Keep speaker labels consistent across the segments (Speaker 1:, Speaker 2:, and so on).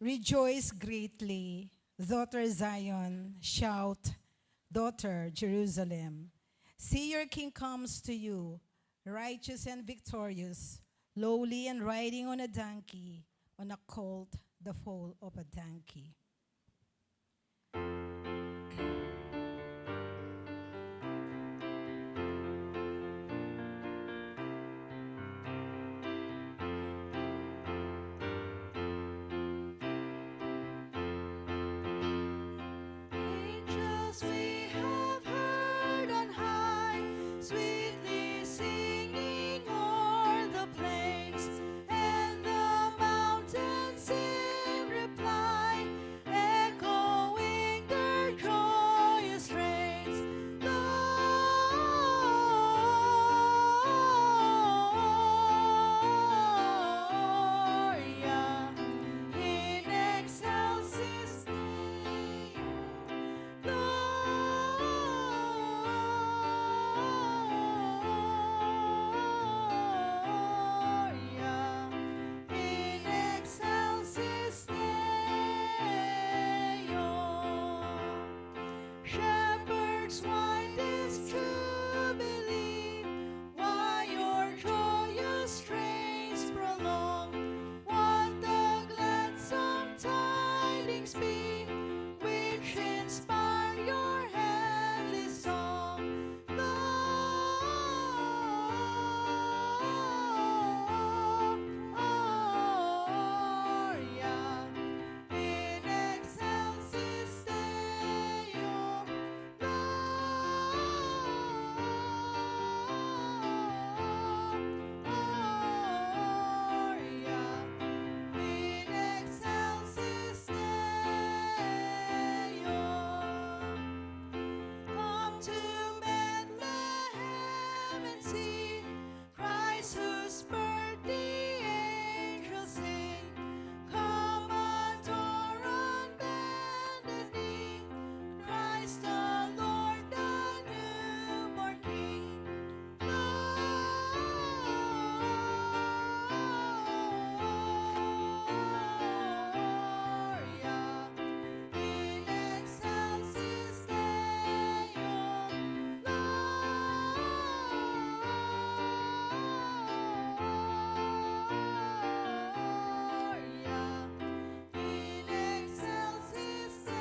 Speaker 1: Rejoice greatly, daughter Zion, shout, daughter Jerusalem. See, your king comes to you, righteous and victorious, lowly and riding on a donkey, on a colt, the foal of a donkey.
Speaker 2: Angels we have heard on high, sweetly singing o'er the plains, and the mountains in reply, echoing their joyous strains. Gloria in excelsis Deo. Gloria in excelsis Deo. Shepherds, why this jubilee? Why your joyous strains prolong? What the gladsome tidings be, which inspire your heavenly song? Gloria in excelsis Deo. Gloria in excelsis Deo. Come to Bethlehem and see Christ whose birth the angels sing. Come adore on bended knee, Christ the Lord, the newborn King. Gloria in excelsis Deo. Gloria in excelsis Deo.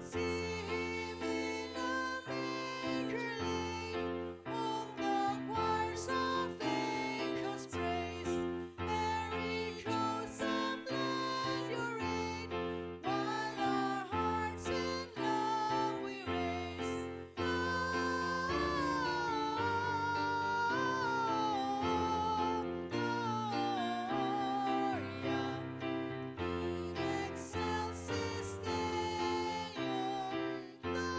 Speaker 2: See him in a manger laid, whom the choirs of angels praise. Mary, Joseph, lend your aid, while our hearts in love we raise. Gloria in excelsis Deo. Gloria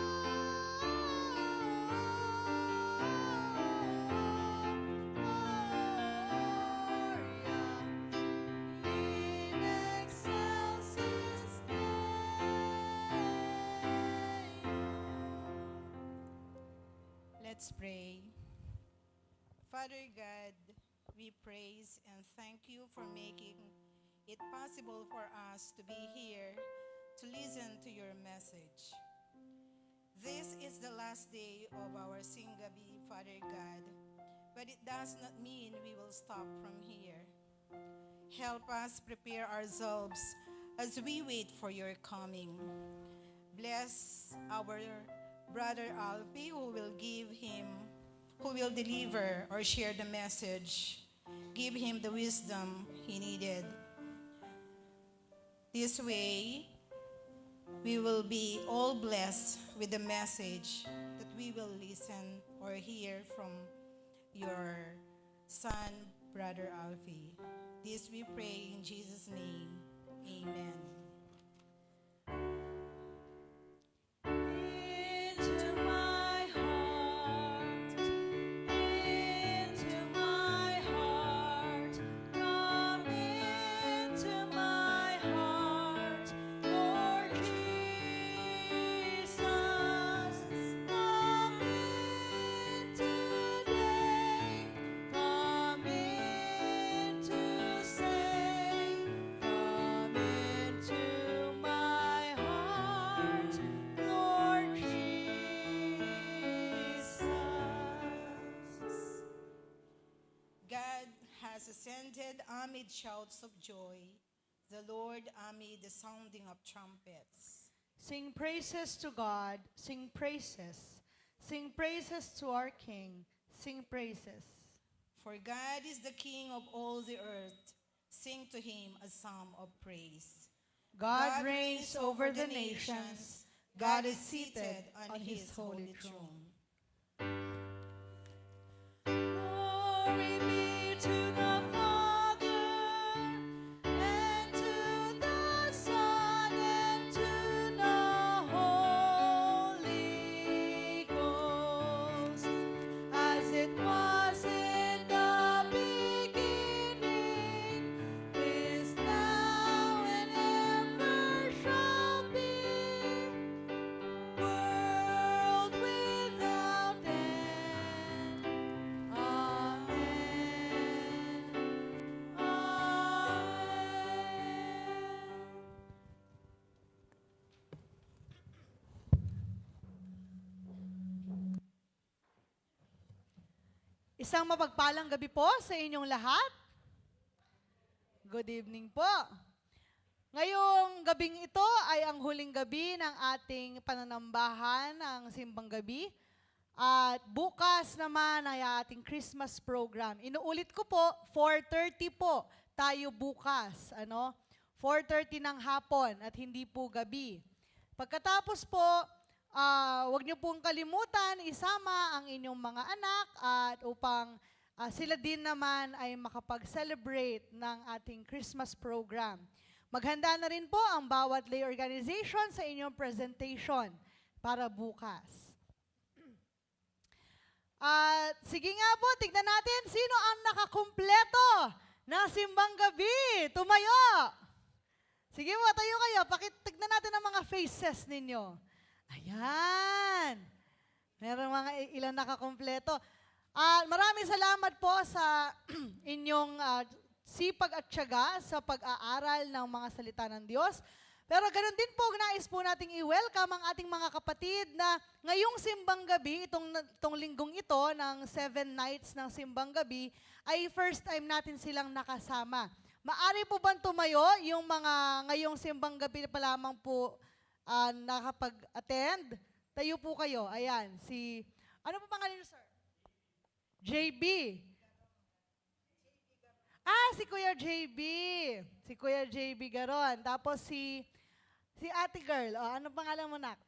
Speaker 2: in excelsis Deo.
Speaker 1: Let's pray. Father God, we praise and thank you for making it possible for us to be here to listen to your message. This is the last day of our Singabi, Father God, but it does not mean we will stop from here. Help us prepare ourselves as we wait for your coming. Bless our brother Alfie who will deliver or share the message. Give him the wisdom he needed. This way, we will be all blessed with the message that we will listen or hear from your son, Brother Alfie. This we pray in Jesus' name. Amen.
Speaker 2: Into my heart, into my heart, come into my heart, Lord Jesus, come in today, come in today.
Speaker 1: has ascended amid shouts of joy, the Lord amid the sounding of trumpets.
Speaker 2: Sing praises to God, sing praises. Sing praises to our King, sing praises.
Speaker 1: For God is the King of all the earth. Sing to him a psalm of praise.
Speaker 2: God reigns over the nations. God is seated on his holy throne. Glory be to the Father, and to the Son, and to the Holy Ghost, as it was in the beginning, is now, and ever shall be, world without end. Amen. Amen. Isang mapagpalang gabi po sa inyong lahat. Good evening po. Ngayong gabing ito ay ang huling gabi ng ating pananambahan ng Simbang Gabi. At bukas naman ay ating Christmas program. Inuulit ko po, 4:30 po tayo bukas. 4:30 ng hapon at hindi po gabi. Pagkatapos po, huwag niyo pong kalimutan isama ang inyong mga anak at upang sila din naman ay makapag-celebrate ng ating Christmas program. Maghanda na rin po ang bawat lay organization sa inyong presentation para bukas. At sige nga po, tignan natin sino ang nakakumpleto ng Simbang Gabi. Tumayo! Sige po, tayo kayo. Tignan natin ang mga faces ninyo. Ayan. Meron mga ilang nakakumpleto. Maraming salamat po sa inyong sipag at tiyaga sa pag-aaral ng mga salita ng Diyos. Pero ganun din po, nais po nating i-welcome ang ating mga kapatid na ngayong Simbang Gabi, itong linggong ito ng 7 nights ng Simbang Gabi, ay first time natin silang nakasama. Maari po bang tumayo yung mga ngayong Simbang Gabi pa lamang po nakapag-attend? Tayo po kayo. Ayan, ano po pangalan niyo, sir? JB. Si Kuya JB. Si Kuya JB Garon. Tapos si Ate Girl. Ano pangalan mo, nak?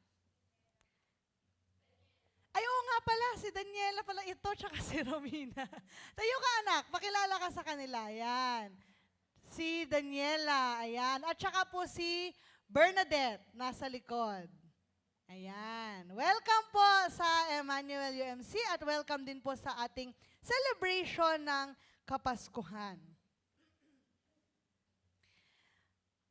Speaker 2: Ay, oo nga pala. Si Daniela pala ito, tsaka si Romina. Tayo ka, anak. Pakilala ka sa kanila. Ayan. Si Daniela. Ayan. At tsaka po si Bernadette. Nasa likod. Ayan. Welcome po sa Emmanuel UMC at welcome din po sa ating celebration ng Kapaskuhan.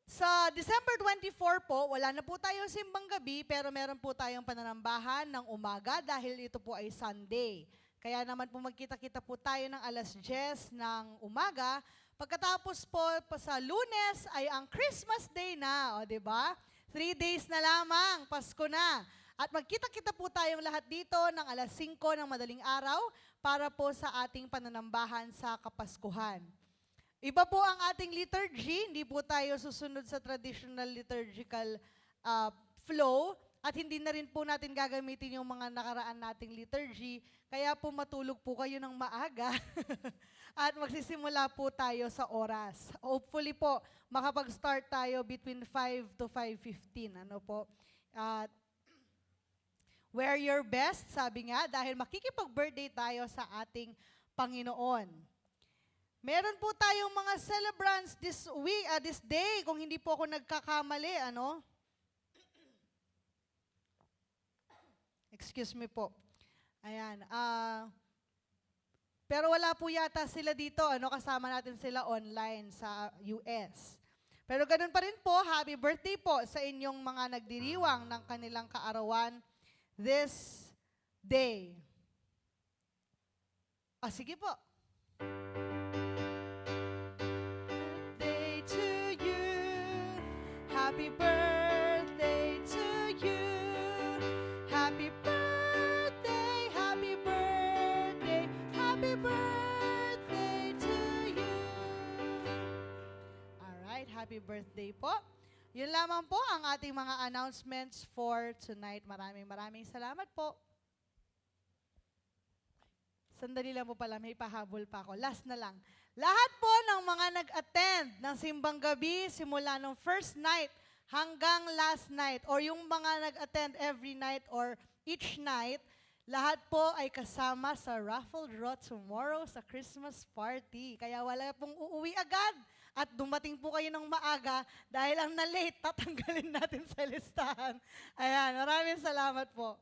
Speaker 2: Sa December 24 po, wala na po tayong Simbang Gabi pero meron po tayong pananambahan ng umaga dahil ito po ay Sunday. Kaya naman po magkita-kita po tayo ng alas 10 ng umaga. Pagkatapos po sa Lunes ay ang Christmas Day na, di ba? 3 days na lamang, Pasko na. At magkita-kita po tayong lahat dito ng alas 5 ng madaling araw para po sa ating pananambahan sa Kapaskuhan. Iba po ang ating liturgy, hindi po tayo susunod sa traditional liturgical flow at hindi na rin po natin gagamitin yung mga nakaraan nating liturgy, kaya po matulog po kayo ng maaga at magsisimula po tayo sa oras. Hopefully po, makapag-start tayo between 5 to 5:15. At wear your best, sabi nga, dahil makikipag-birthday tayo sa ating Panginoon. Meron po tayong mga celebrants this day, kung hindi po ako nagkakamali, Excuse me po. Ayan. Pero wala po yata sila dito, kasama natin sila online sa US. Pero ganun pa rin po, happy birthday po sa inyong mga nagdiriwang ng kanilang kaarawan this day. Sige po. Birthday to you. Happy birthday to you. Happy birthday, happy birthday, happy birthday to you. happy birthday po. Yun lamang po ang ating mga announcements for tonight. Maraming salamat po. Sandali lang po pala, may pahabol pa ako. Last na lang. Lahat po ng mga nag-attend ng simbang gabi simula nung first night hanggang last night or yung mga nag-attend every night or each night, lahat po ay kasama sa raffle draw tomorrow sa Christmas party. Kaya wala pong uuwi agad at dumating po kayo ng maaga dahil ang na-late, tatanggalin natin sa listahan. Ayan, maraming salamat po.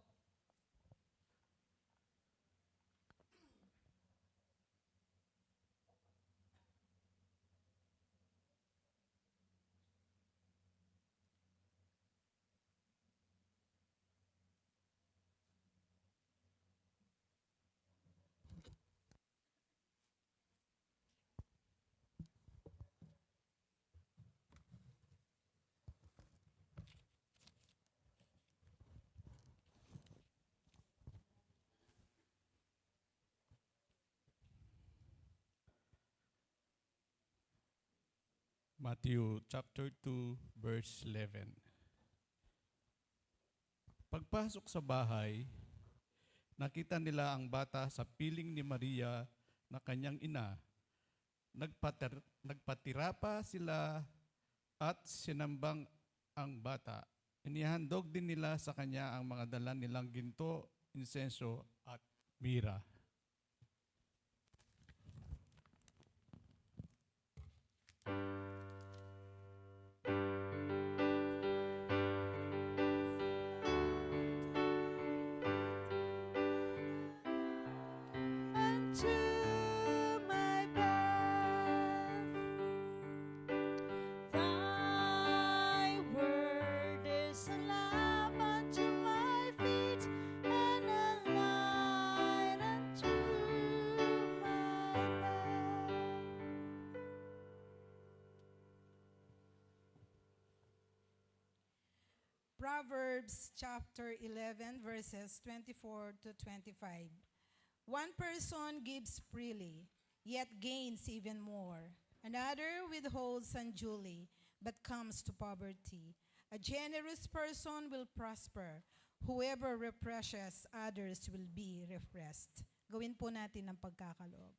Speaker 3: Matthew chapter 2, verse 11. Pagpasok sa bahay, nakita nila ang bata sa piling ni Maria na kanyang ina. Nagpatira pa sila at sinambang ang bata. Inihandog din nila sa kanya ang mga dala nilang ginto, insenso at mira.
Speaker 2: Unto my path, thy word is a lamp unto my feet and a light unto my path.
Speaker 1: Proverbs chapter 11, verses 24 to 25. One person gives freely, yet gains even more. Another withholds unduly, but comes to poverty. A generous person will prosper. Whoever refreshes others will be refreshed. Gawin po natin ang pagkakaloob.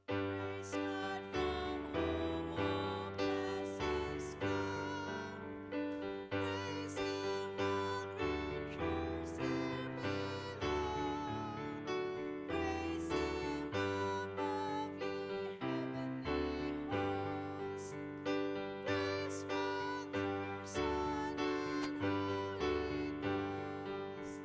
Speaker 2: Praise God from whom all blessings flow. Praise Him, all creatures here below. Praise Him above, ye heavenly hosts. Praise Father, Son, and Holy Ghost.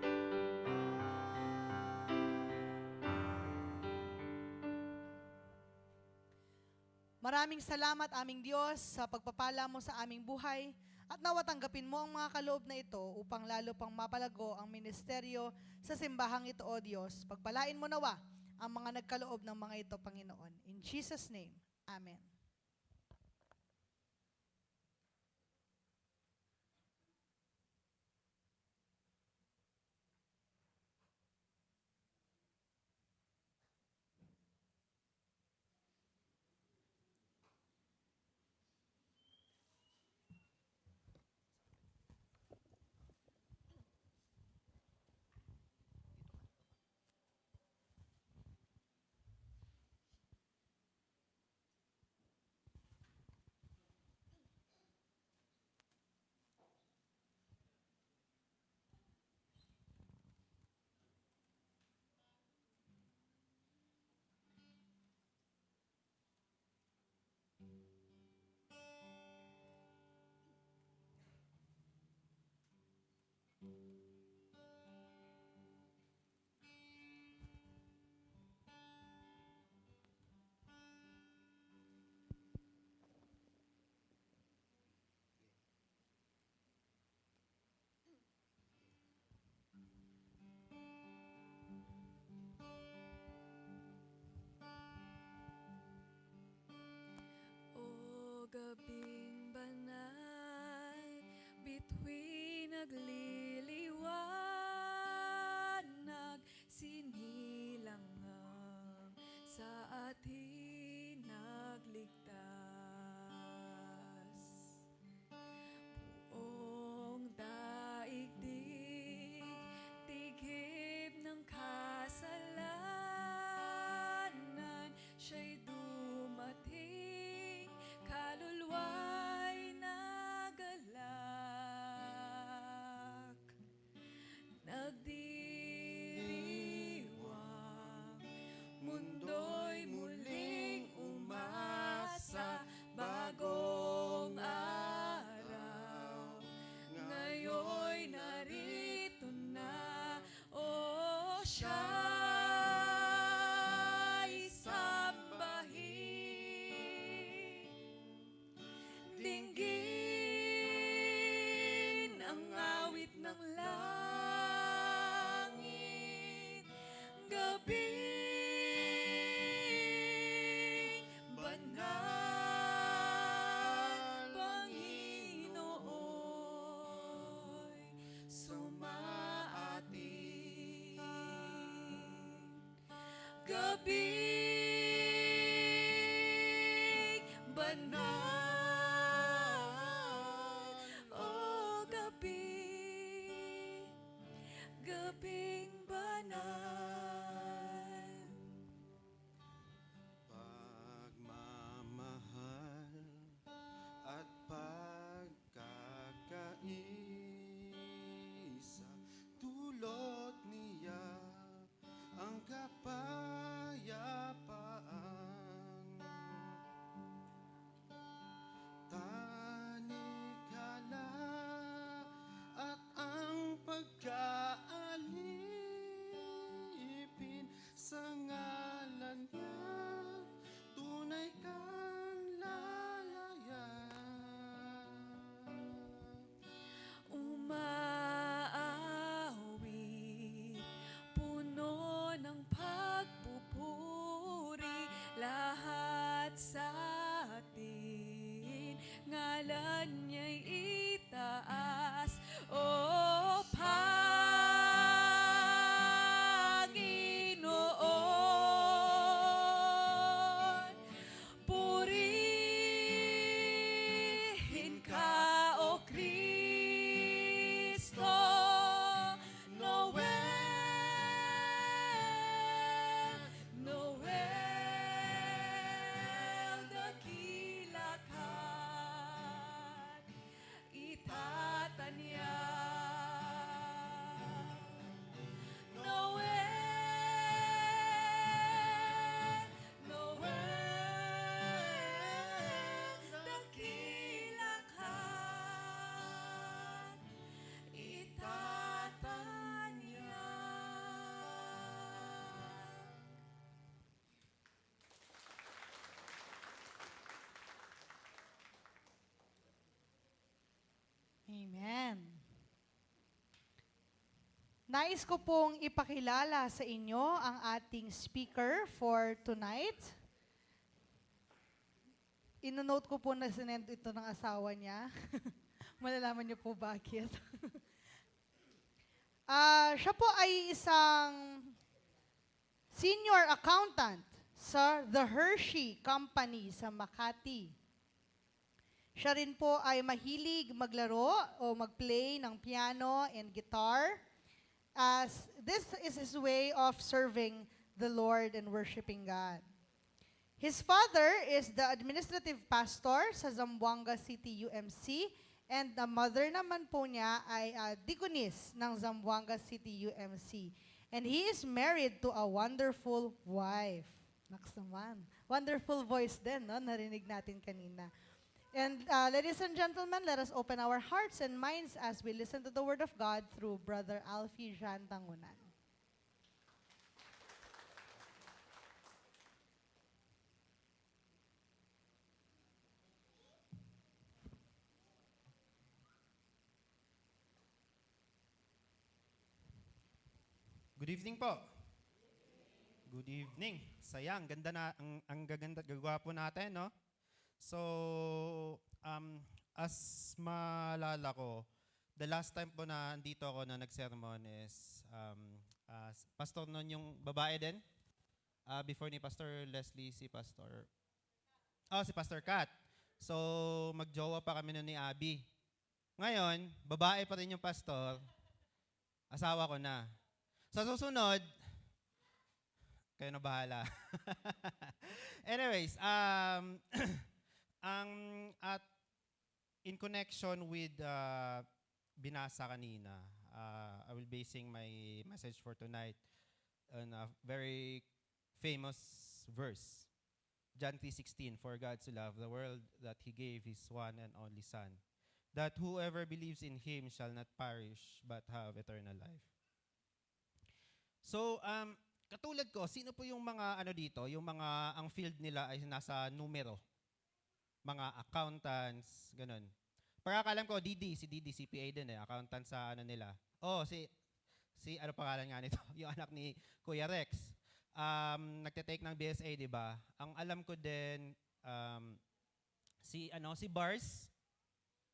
Speaker 2: Maraming salamat aming Diyos sa pagpapala mo sa aming buhay at nawa tanggapin mo ang mga kaloob na ito upang lalo pang mapalago ang ministeryo sa simbahang ito, O Diyos. Pagpalain mo nawa ang mga nagkaloob ng mga ito, Panginoon. In Jesus' name, Amen.
Speaker 4: gabing banal, bituin nagliliwanag, sinilangang sa atin nagligtas. Buong daigdig, tigib ng kasalanan, siya'y dumating, kaluluwa'y nagalak. Nagdiriwang, mundo'y muling umasa, bagong araw, ngayon'y narito na, o siya'y sambahin. Dinggin ang awit ng langit, gabing banal, Panginooy, sumaating. Gabing banal, o gabing banal.
Speaker 5: Pagmamahal at pagkakaisa, dulot niya ang kapayapaan. Tanikala at ang pagkaalipin sa ngalan niya, tunay kang lalayan.
Speaker 4: Umaawit, puno ng pagpupuri, lahat sa atin, ngalan niya'y itaas, o Panginoon. Purihin ka, O Kristo. Noel, Noel, dakila ka't itatanyag. Noel, Noel, dakila ka't itatanyag.
Speaker 2: Amen. Nais ko pong ipakilala sa inyo ang ating speaker for tonight. Inonote ko po na sinend ito ng asawa niya. Malalaman niyo po bakit. Siya po ay isang senior accountant sa The Hershey Company sa Makati. Siya rin po ay mahilig maglaro o mag-play ng piano and guitar. This is his way of serving the Lord and worshiping God. His father is the administrative pastor sa Zamboanga City UMC, and the mother naman po niya ay deaconess ng Zamboanga City UMC. And he is married to a wonderful wife. Naks naman. Wonderful voice din, no? Narinig natin kanina. And ladies and gentlemen, let us open our hearts and minds as we listen to the Word of God through Brother Alfie Jean Tangunan.
Speaker 6: Good evening po. Good evening. Sayang, ganda na ang gaganda gagwapo natin, no? So, as malala ko, the last time po na andito ako na nag-sermon is, pastor nun yung babae din. Before ni Pastor Leslie, si Pastor Kat. So, magjowa pa kami nun ni Abby. Ngayon, babae pa rin yung pastor, asawa ko na. Sa susunod, kayo na bahala. Anyways, at in connection with binasa kanina, I will basing my message for tonight on a very famous verse. John 3:16, for God so loved the world that He gave His one and only Son, that whoever believes in Him shall not perish but have eternal life. So, katulad ko, sino po yung mga dito, yung mga ang field nila ay nasa numero? Mga accountants, ganun. Pagkakalam ko, si Didi, CPA din accountant sa nila. Oh, si ano pangalan nga nito? Yung anak ni Kuya Rex. Nagte-take ng BSA, di ba? Ang alam ko din, si Bars,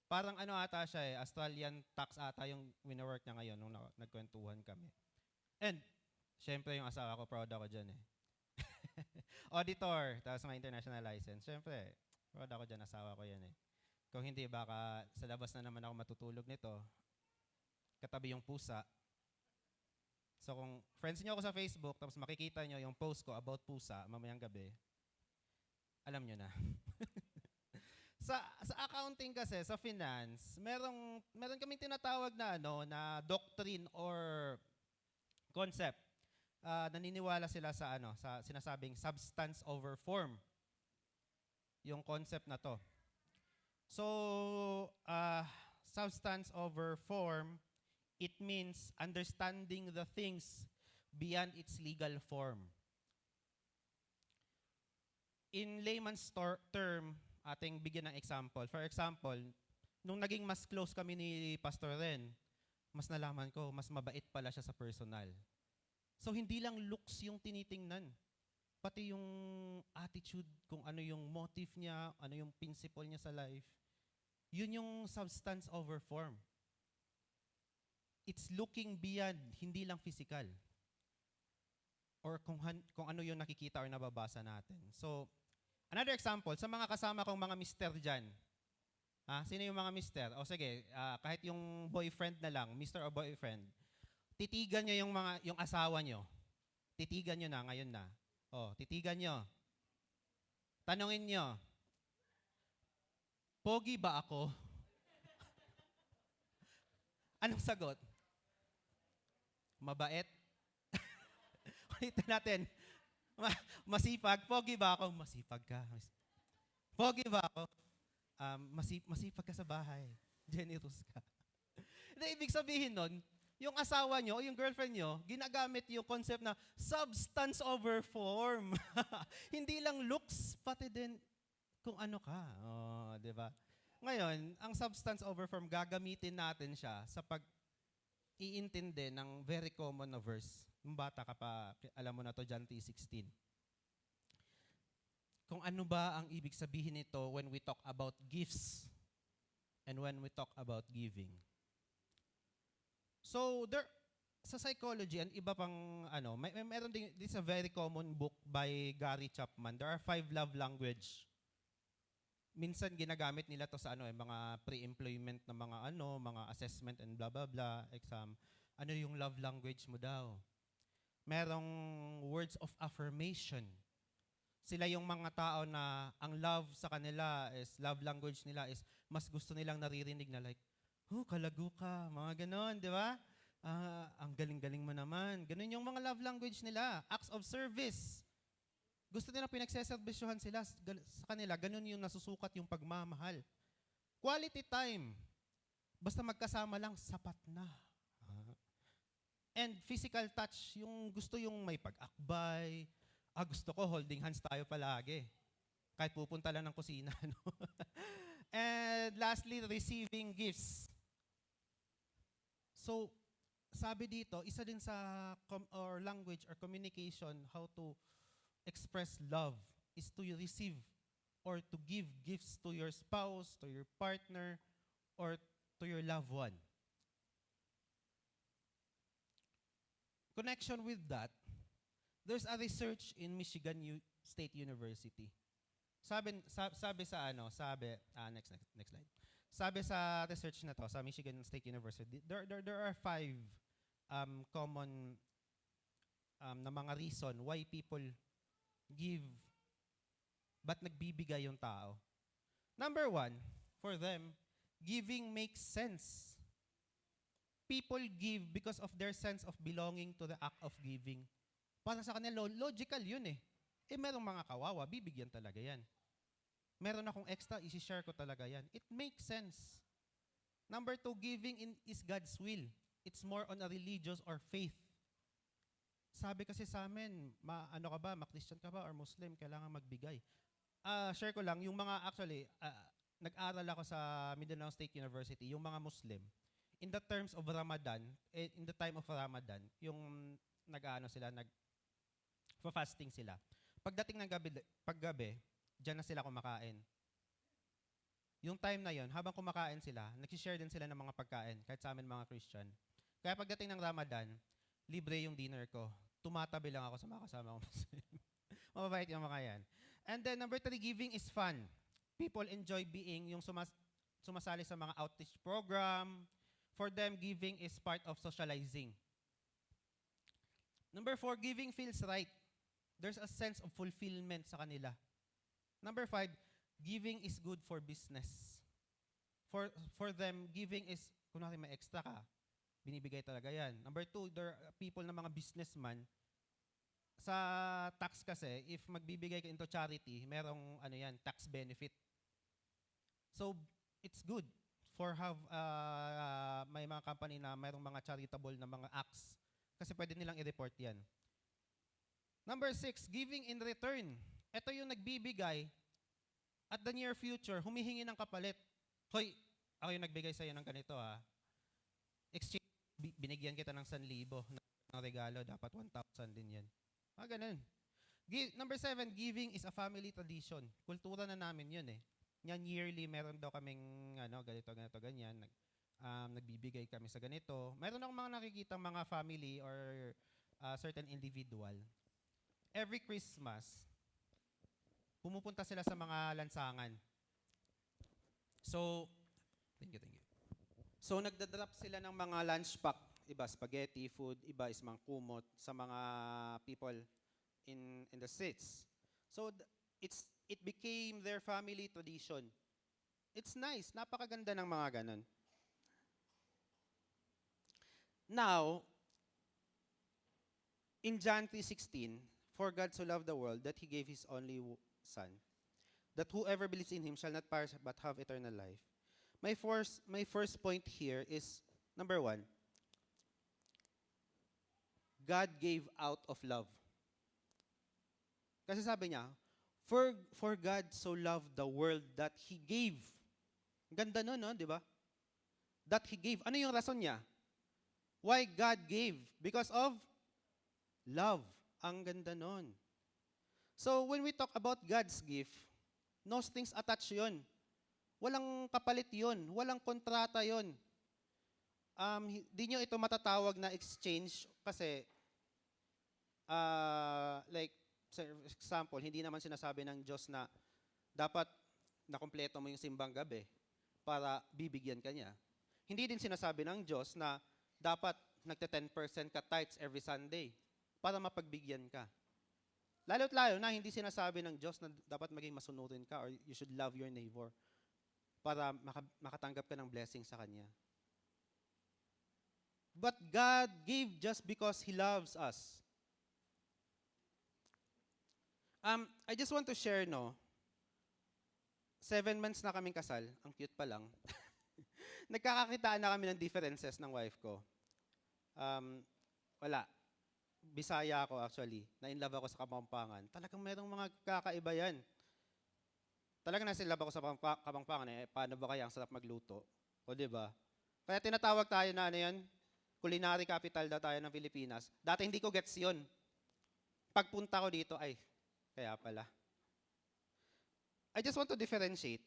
Speaker 6: parang ata siya Australian tax ata yung wino-work niya ngayon nung nagkwentuhan kami. And, syempre yung asawa ko, proud ako dyan Auditor, tapos may international license. Syempre, proud ako dyan, asawa ko yan Kung hindi, baka sa labas na naman ako matutulog nito. Katabi yung pusa. So kung friends niyo ako sa Facebook, tapos makikita niyo yung post ko about pusa mamayang gabi, alam niyo na. sa accounting kasi, sa finance, meron kaming tinatawag na na doctrine or concept. Naniniwala sila sa sa sinasabing substance over form. Yung concept na to. So, substance over form, it means understanding the things beyond its legal form. In layman's term, ating bigyan ng example. For example, nung naging mas close kami ni Pastor Ren, mas nalaman ko, mas mabait pala siya sa personal. So, hindi lang looks yung tinitingnan. Pati yung attitude, kung ano yung motive niya, ano yung principle niya sa life. Yun yung substance over form. It's looking beyond, hindi lang physical. Or kung ano yung nakikita or nababasa natin. So, another example, sa mga kasama kong mga mister dyan. Sino yung mga mister? O sige, kahit yung boyfriend na lang, mister o boyfriend, titigan nyo yung asawa nyo. Titigan nyo na, ngayon na. Titigan nyo. Tanungin nyo, pogi ba ako? Anong sagot? Mabait? Ulitin natin. Masipag? Pogi ba ako? Masipag ka. Pogi ba ako? Masipag ka sa bahay. Generous ka. Ibig sabihin nun, yung asawa nyo o yung girlfriend nyo, ginagamit yung concept na substance over form. Hindi lang looks, pati din kung ano ka. Di ba? Ngayon, ang substance over form, gagamitin natin siya sa pag-iintindi ng very common na verse. Yung bata ka pa, alam mo na to, John 3:16. Kung ano ba ang ibig sabihin nito when we talk about gifts and when we talk about giving. So, sa psychology and iba pang meron din, this is a very common book by Gary Chapman. There are 5 love language. Minsan ginagamit nila to sa mga pre-employment na mga assessment and blah blah blah, exam. Ano yung love language mo daw? Merong words of affirmation. Sila yung mga tao na ang love sa kanila is, love language nila is, mas gusto nilang naririnig na like, kalago ka, mga ganon, di ba? Ang galing-galing mo naman. Ganon yung mga love language nila. Acts of service. Gusto nila pinagseservisyohan sila sa kanila. Ganon yung nasusukat yung pagmamahal. Quality time. Basta magkasama lang, sapat na. And physical touch, yung gusto yung may pag-akbay. Gusto ko, holding hands tayo palagi. Kahit pupunta lang ng kusina. And lastly, receiving gifts. So, sabi dito, isa din sa or language or communication, how to express love is to receive or to give gifts to your spouse, to your partner, or to your loved one. Connection with that, there's a research in Michigan State University. Next slide. Sabi sa research na to, sa Michigan State University, there are 5 common na mga reason why people give but nagbibigay yung tao. Number 1, for them, giving makes sense. People give because of their sense of belonging to the act of giving. Para sa kanila, logical yun eh. Merong mga kawawa, bibigyan talaga yan. Meron akong extra, isi-share ko talaga yan. It makes sense. Number 2, giving is God's will. It's more on a religious or faith. Sabi kasi sa amin, ano ka ba, ma-Christian ka ba or Muslim, kailangan magbigay. Share ko lang, yung mga actually, nag-aral ako sa Mindanao State University, yung mga Muslim, in the terms of Ramadan, in the time of Ramadan, yung nag-fasting sila. Pagdating ng paggabi, diyan na sila kumakain. Yung time na yon, habang kumakain sila, nag-share din sila ng mga pagkain, kahit sa amin mga Christian. Kaya pagdating ng Ramadan, libre yung dinner ko. Tumatabi lang ako sa mga kasama ko. Mababait yung mga yan. And then number 3, giving is fun. People enjoy being yung sumasali sa mga outreach program. For them, giving is part of socializing. Number 4, giving feels right. There's a sense of fulfillment sa kanila. Number 5, giving is good for business. For them, giving is, kung natin may extra ka, binibigay talaga yan. Number 2, there are people na mga businessman. Sa tax kasi, if magbibigay ka into charity, merong tax benefit. So, it's good for may mga company na mayroong mga charitable na mga acts. Kasi pwede nilang i-report yan. Number 6, giving in return. Ito yung nagbibigay at the near future, humihingi ng kapalit. Hoy, ako yung nagbigay sa'yo ng ganito ha. Exchange, binigyan kita ng 1,000 ng regalo, dapat 1,000 din yan. Ganun. Number 7, giving is a family tradition. Kultura na namin yun eh. Yan yearly, meron daw kaming ganito, ganyan. Nagbibigay kami sa ganito. Meron akong mga nakikita mga family or certain individual. Every Christmas, pumupunta sila sa mga lansangan. So, thank you. So, nagdadrop sila ng mga lunch pack. Iba, spaghetti, food. Iba is mga kumot sa mga people in the streets. So, it became their family tradition. It's nice. Napakaganda ng mga ganon. Now, in John 3:16, for God so loved the world that He gave His only Son, that whoever believes in Him shall not perish but have eternal life. My first point here is, number 1, God gave out of love. Kasi sabi niya, for God so loved the world that He gave. Ganda nun, no? Di ba? That He gave. Ano yung rason niya? Why God gave? Because of love. Ang ganda nun. So, when we talk about God's gift, no strings attached yun. Walang kapalit yun. Walang kontrata yun. Di nyo ito matatawag na exchange kasi, like, for example, hindi naman sinasabi ng Diyos na dapat nakumpleto mo yung simbang gabi para bibigyan ka niya. Hindi din sinasabi ng Diyos na dapat nagte-10% ka tithes every Sunday para mapagbigyan ka. Lalo't lalo na hindi sinasabi ng Diyos na dapat maging masunurin ka or you should love your neighbor para makatanggap ka ng blessing sa Kanya. But God gave just because He loves us. I just want to share, 7 months na kaming kasal, ang cute pa lang. Nagkakakitaan na kami ng differences ng wife ko. Wala. Bisaya ako actually. Na-inlove ako sa Kapampangan. Talagang merong mga kakaiba yan. Talagang nasa-inlove ako sa Kapampangan. Paano ba kaya ang sarap magluto? O diba? Kaya tinatawag tayo na culinary capital daw tayo ng Pilipinas. Dati hindi ko gets yun. Pagpunta ko dito, kaya pala. I just want to differentiate.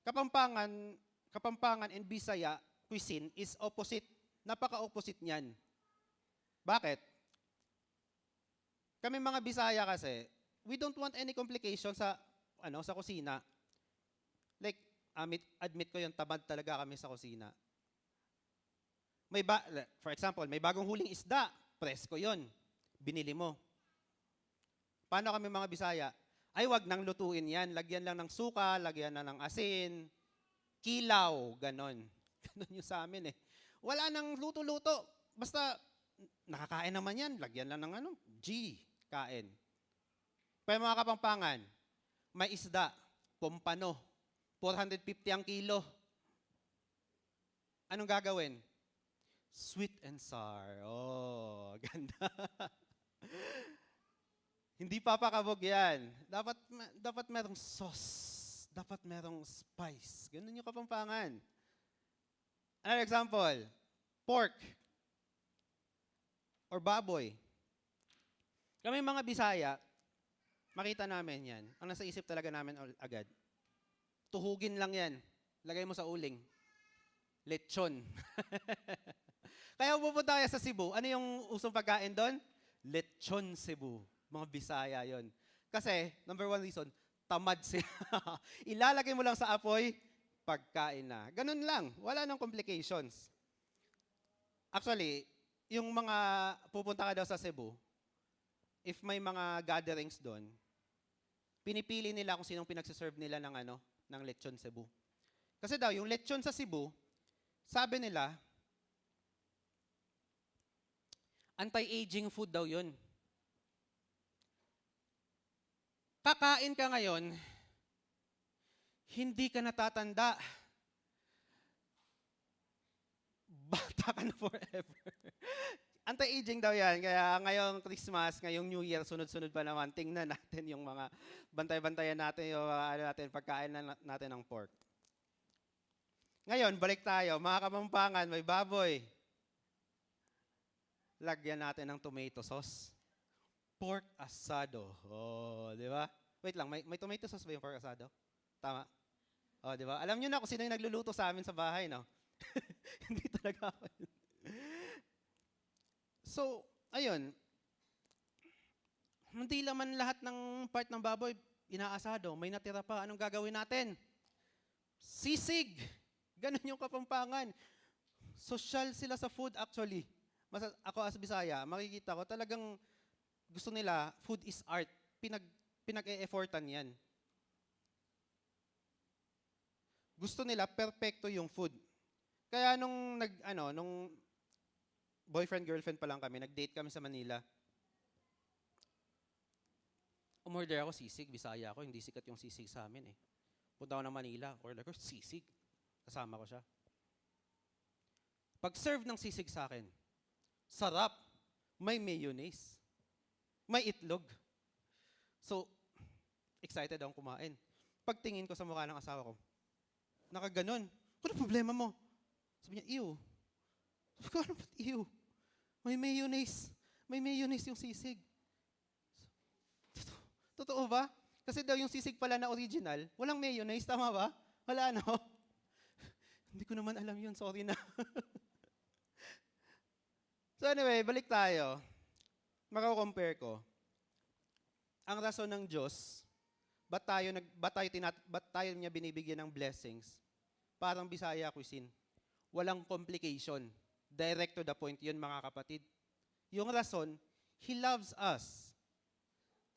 Speaker 6: Kapampangan and Bisaya cuisine is opposite. Napaka-opposite niyan. Bakit? Kami mga Bisaya kasi, we don't want any complication sa kusina. Like, admit ko yung tamad talaga kami sa kusina. For example, may bagong huling isda, presko yon, binili mo. Paano kami mga Bisaya? Ay, wag nang lutuin yan, lagyan lang ng suka, lagyan na ng asin, kilaw, ganon. Ganon yung sa amin eh. Wala nang luto-luto, basta nakakain naman yan, lagyan lang ng kain. Pero mga Kapampangan, may isda, pompano, 450 ang kilo. Anong gagawin? Sweet and sour. Oh, ganda. Hindi papakabog yan. Dapat merong sauce. Dapat merong spice. Ganun yung Kapampangan. Another example, pork or baboy. Kami mga Bisaya, makita namin yan. Ang nasa isip talaga namin agad, tuhugin lang yan. Lagay mo sa uling. Lechon. Kaya pupunta tayo sa Cebu. Ano yung usong pagkain doon? Lechon Cebu. Mga Bisaya yon. Kasi, number one reason, tamad sila. Ilalagay mo lang sa apoy, pagkain na. Ganun lang. Wala nang complications. Actually, yung mga pupunta ka daw sa Cebu, if may mga gatherings doon, pinipili nila kung sinong pinagsiserve nila ng lechon Cebu. Kasi daw, yung lechon sa Cebu, sabi nila, anti-aging food daw yun. Kakain ka ngayon, hindi ka natatanda. Bata ka na forever. Anti-aging daw yan. Kaya ngayong Christmas, ngayong New Year, sunod-sunod pa naman, tingnan natin yung mga bantay-bantayan natin, yung pagkain natin ng pork. Ngayon, balik tayo. Mga Kapampangan, may baboy. Lagyan natin ng tomato sauce. Pork asado. Oh, di ba? Wait lang, may tomato sauce ba yung pork asado? Tama? Oh, di ba? Alam niyo na kung sino yung nagluluto sa amin sa bahay, no? Hindi talaga ako. So, ayun. Hindi naman lahat ng part ng baboy inaasado. May natira pa. Anong gagawin natin? Sisig. Ganon yung Kapampangan. Social sila sa food actually. Ako as Bisaya, makikita ko talagang gusto nila, food is art. Pinag-e-effortan yan. Gusto nila, perfecto yung food. Kaya nung boyfriend-girlfriend pa lang kami, nag-date kami sa Manila. Umorder ako sisig, Bisaya ako, hindi sikat yung sisig sa amin eh. Punta ako ng Manila, order ko sisig. Kasama ko siya. Pag-serve ng sisig sa akin, sarap. May mayonnaise. May itlog. So, excited akong kumain. Pagtingin ko sa mukha ng asawa ko, nakaganon. Ano problema mo? Sabi niya, ew. Sabi ko, ano ba't ew? May mayonnaise. May mayonnaise yung sisig. Totoo ba? Kasi daw yung sisig pala na original, walang mayonnaise, tama ba? Wala, no? Hindi ko naman alam yun, sorry na. So anyway, balik tayo. Mako-compare ko. Ang rason ng Diyos, ba't tayo niya binibigyan ng blessings? Parang Bisaya cuisine. Walang complication. Direct to the point yun, mga kapatid. Yung rason, He loves us.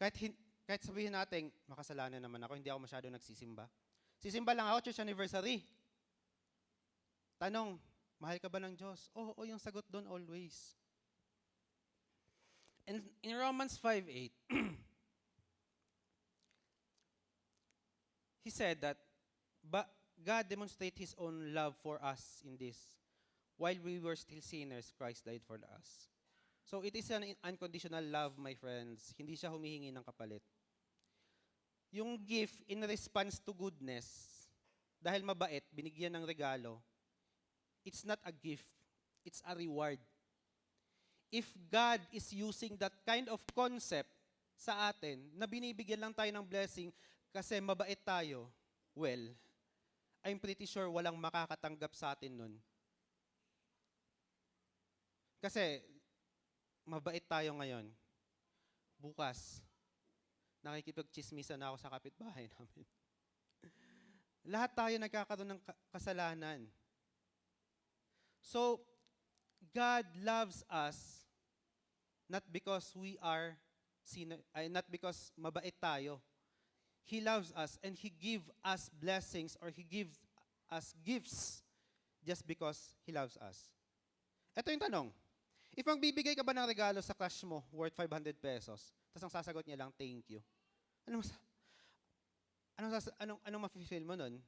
Speaker 6: Kahit sabihin natin, makasalanan naman ako, hindi ako masyado nagsisimba. Sisimba lang ako, church anniversary. Tanong, mahal ka ba ng Diyos? Oo, yung sagot doon always. And in Romans 5:8, he said that, but God demonstrated His own love for us in this. While we were still sinners, Christ died for us. So it is an unconditional love, my friends. Hindi siya humihingi ng kapalit. Yung gift in response to goodness, dahil mabait, binigyan ng regalo, it's not a gift, it's a reward. If God is using that kind of concept sa atin, na binibigyan lang tayo ng blessing, kasi mabait tayo, well, I'm pretty sure walang makakatanggap sa atin nun. Kasi, mabait tayo ngayon. Bukas, nakikipagchismisan na ako sa kapitbahay namin. Lahat tayo nagkakaroon ng kasalanan. So, God loves us not because we are not because mabait tayo. He loves us and He gives us blessings or He gives us gifts just because He loves us. Ito yung tanong. If magbibigay ka ba ng regalo sa crush mo worth 500 pesos, tapos ang sasagot niya lang, thank you. Anong mafe-feel mo nun?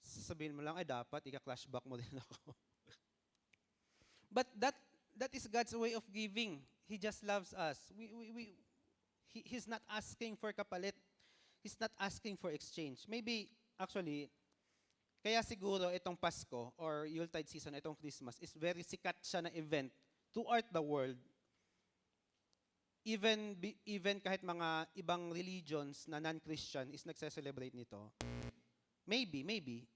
Speaker 6: Sasabihin mo lang, ay dapat, ika-flashback mo din ako. But that is God's way of giving. He just loves us. He's not asking for kapalit. He's not asking for exchange. Maybe, actually, kaya siguro itong Pasko or Yuletide season, itong Christmas, is very sikat siya na event throughout the world. Even kahit mga ibang religions na non-Christian is nagse-celebrate nito. Maybe.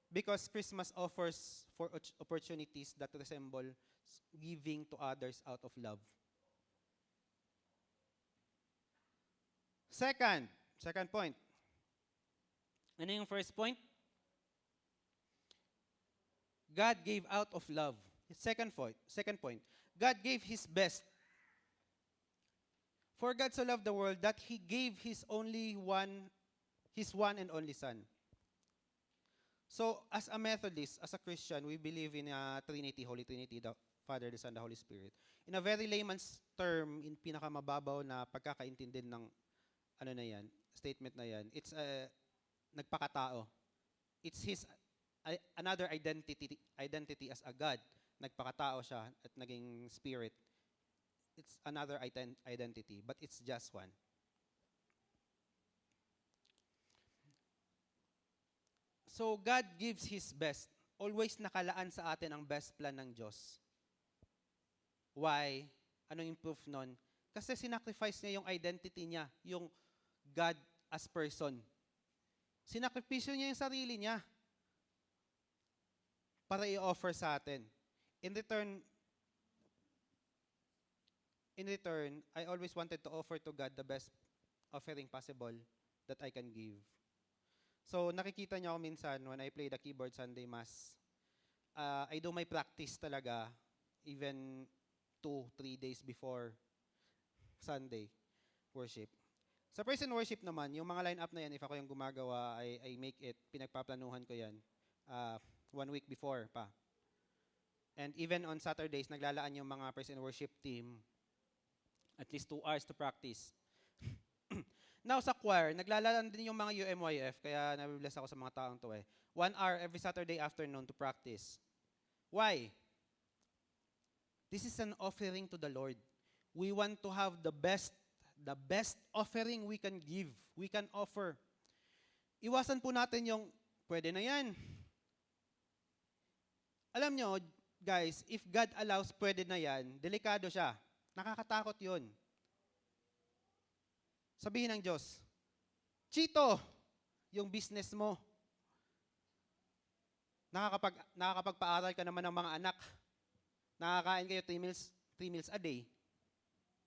Speaker 6: Because Christmas offers for opportunities that resemble giving to others out of love. Second point. Ano yung first point? God gave out of love. Second point. God gave His best. For God so loved the world that He gave His one and only Son. So, as a Methodist, as a Christian, we believe in a Trinity, Holy Trinity, the Father, the Son, the Holy Spirit. In a very layman's term, in pinakamababaw na pagkakaintindi ng statement na yan, it's nagpakatao. It's His another identity as a God. Nagpakatao siya at naging spirit. It's another identity, but it's just one. So God gives His best. Always nakalaan sa atin ang best plan ng Diyos. Why? Anong yung proof nun? Kasi sinacrifice niya yung identity niya, yung God as person. Sinakripisyo niya yung sarili niya para i-offer sa atin. In return, I always wanted to offer to God the best offering possible that I can give. So, nakikita niyo ako minsan when I play the keyboard Sunday Mass, I do my practice talaga even 2-3 days before Sunday worship. Sa praise and worship naman, yung mga line-up na yan, if ako yung gumagawa, I make it, pinagpaplanuhan ko yan 1 week before pa. And even on Saturdays, naglalaan yung mga praise and worship team at least 2 hours to practice. Now sa choir, naglalaan din yung mga UMYF, kaya nabibless ako sa mga taong to 1 hour every Saturday afternoon to practice. Why? This is an offering to the Lord. We want to have the best offering we can give, we can offer. Iwasan po natin yung, pwede na yan. Alam nyo, guys, if God allows pwede na yan, delikado siya. Nakakatakot yun. Sabihin ng Diyos, Chito, yung business mo. Nakakapagpaaral ka naman ng mga anak. Nakakain kayo 3 meals a day.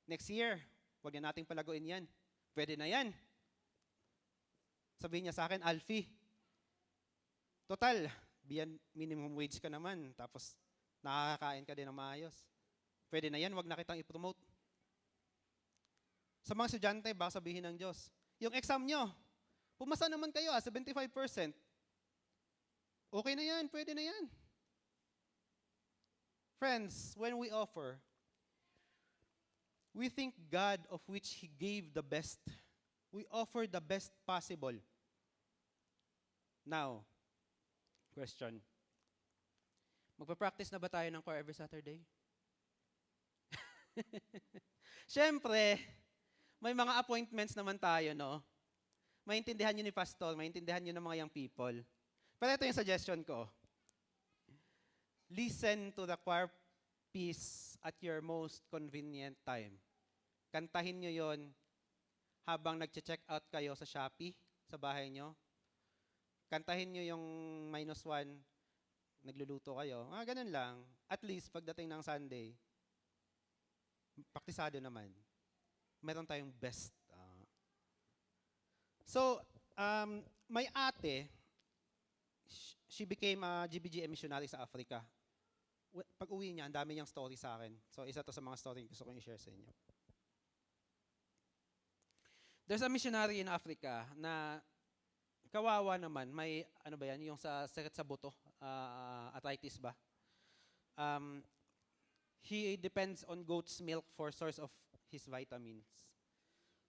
Speaker 6: Next year, huwag na nating palaguin yan. Pwede na yan. Sabihin niya sa akin, Alfie, total, beyond minimum wage ka naman, tapos nakakain ka din ng maayos. Pwede na yan, huwag na kitang i-promote. Sa mga estudyante, baka sabihin ng Diyos, yung exam nyo, pumasa naman kayo 75%. Okay na yan, pwede na yan. Friends, when we offer, we think God of which He gave the best. We offer the best possible. Now, question. Magpa-practice na ba tayo ng choir every Saturday? Siyempre, may mga appointments naman tayo, no? Maintindihan nyo ni Pastor, maintindihan nyo ng mga young people. Pero ito yung suggestion ko. Listen to the choir piece at your most convenient time. Kantahin nyo yon habang nagche-check out kayo sa Shopee, sa bahay nyo. Kantahin nyo yung -1, nagluluto kayo. Ganun lang. At least, pagdating ng Sunday, praktisado naman. Meron tayong best. My ate, she became a GBGM missionary sa Africa. Pag uwi niya, ang dami niyang story sa akin. So, isa to sa mga story gusto kong i-share sa inyo. There's a missionary in Africa na kawawa naman. May, ano ba yan, yung sa sakit sa buto, arthritis ba? He depends on goat's milk for source of his vitamins.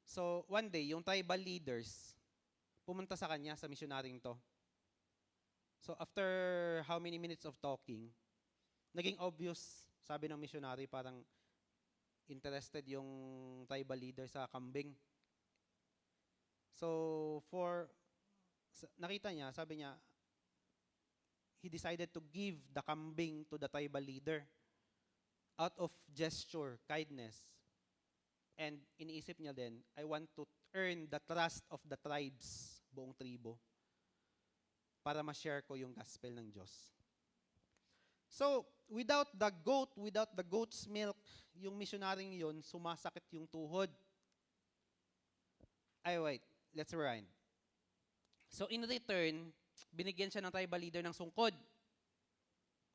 Speaker 6: So, one day, yung tribal leaders, pumunta sa kanya, sa missionarying to. So, after how many minutes of talking, naging obvious, sabi ng missionary, parang interested yung tribal leader sa kambing. So, nakita niya, sabi niya, he decided to give the kambing to the tribal leader out of gesture, kindness. And iniisip niya din, I want to earn the trust of the tribes, buong tribo, para ma-share ko yung gospel ng Diyos. So, without the goat's milk, yung missionarying yun, sumasakit yung tuhod. Wait, let's rewind. So, in return, binigyan siya ng tribal leader ng sungkod.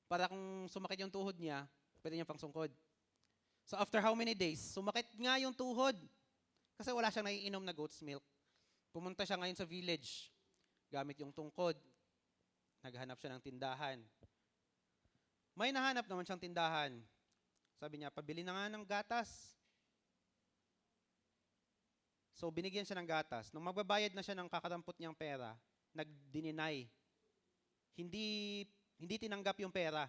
Speaker 6: Para kung sumakit yung tuhod niya, pwede niya pang sungkod. So, after how many days, sumakit nga yung tuhod. Kasi wala siyang naiinom na goat's milk. Pumunta siya ngayon sa village. Gamit yung tungkod. Naghanap siya ng tindahan. May nahanap naman siyang tindahan. Sabi niya, pabili na nga ng gatas. So, binigyan siya ng gatas. Nung magbabayad na siya ng kakarampot niyang pera, nagdininay. Hindi tinanggap yung pera.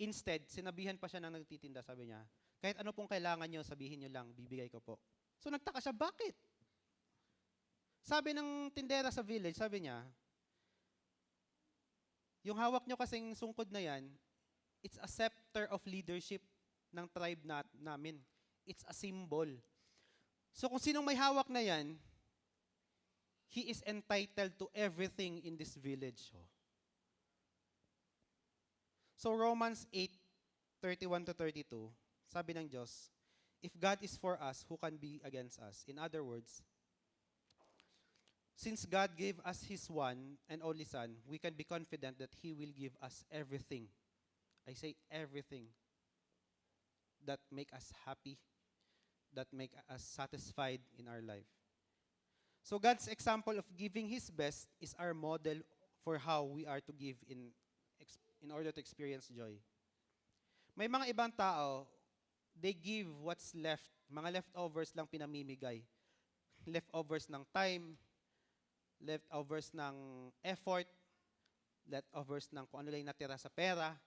Speaker 6: Instead, sinabihan pa siya ng nagtitinda, sabi niya, kahit ano pong kailangan niyo, sabihin niyo lang, bibigay ko po. So, nagtaka siya, bakit? Sabi ng tindera sa village, sabi niya, yung hawak niyo kasing sungkod na yan, it's a scepter of leadership ng tribe namin. It's a symbol. So kung sinong may hawak na yan, he is entitled to everything in this village. So Romans 8:31-32, sabi ng Diyos, if God is for us, who can be against us? In other words, since God gave us His one and only Son, we can be confident that He will give us everything. I say everything that make us happy, that make us satisfied in our life. So God's example of giving His best is our model for how we are to give in order to experience joy. May mga ibang tao, they give what's left. Mga leftovers lang pinamimigay. Leftovers ng time, leftovers ng effort, leftovers ng kung ano lang natira sa pera,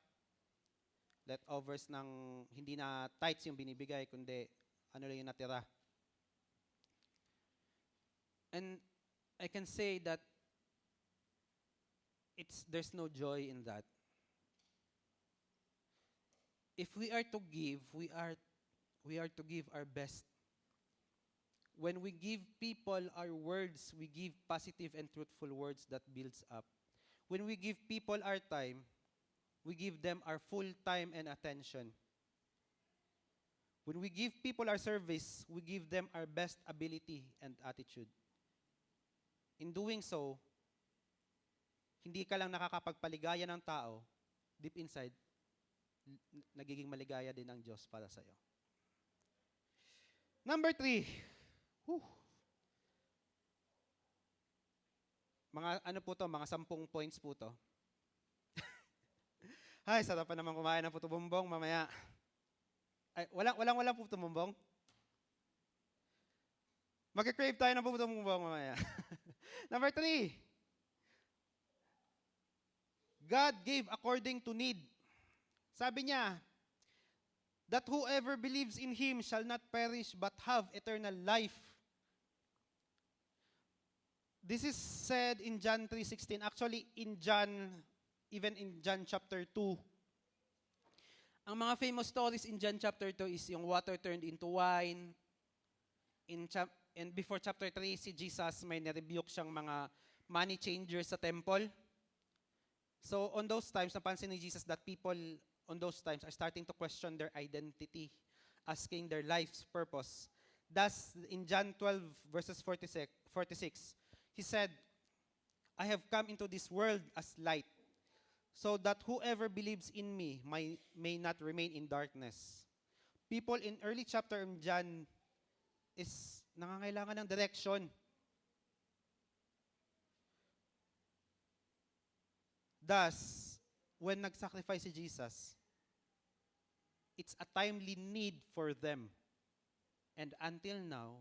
Speaker 6: leftovers ng hindi na tithes yung binibigay, kundi ano lang yung natira. And I can say that there's no joy in that. If we are to give, we are to give our best. When we give people our words, we give positive and truthful words that builds up. When we give people our time, we give them our full time and attention. When we give people our service, we give them our best ability and attitude. In doing so, hindi ka lang nakakapagpaligaya ng tao, deep inside, nagiging maligaya din ang Diyos para sa iyo. Number 3. Mga ano po to, mga 10 points po to. Ay, sarap pa naman kumain ng puto bumbong mamaya. Ay, walang puto bumbong? Mag-crave tayo ng puto bumbong mamaya. Number 3. God gave according to need. Sabi niya, that whoever believes in Him shall not perish but have eternal life. This is said in John 3:16. Actually, even in John chapter 2. Ang mga famous stories in John chapter 2 is yung water turned into wine, and before chapter 3, si Jesus may nirebuke siyang mga money changers sa temple. So on those times, napansin ni Jesus that people on those times are starting to question their identity, asking their life's purpose. Thus, in John 12, verses 46, he said, I have come into this world as light, so that whoever believes in me may not remain in darkness. People in early chapter in John is nangangailangan ng direction. Thus, when nag-sacrifice si Jesus, it's a timely need for them. And until now,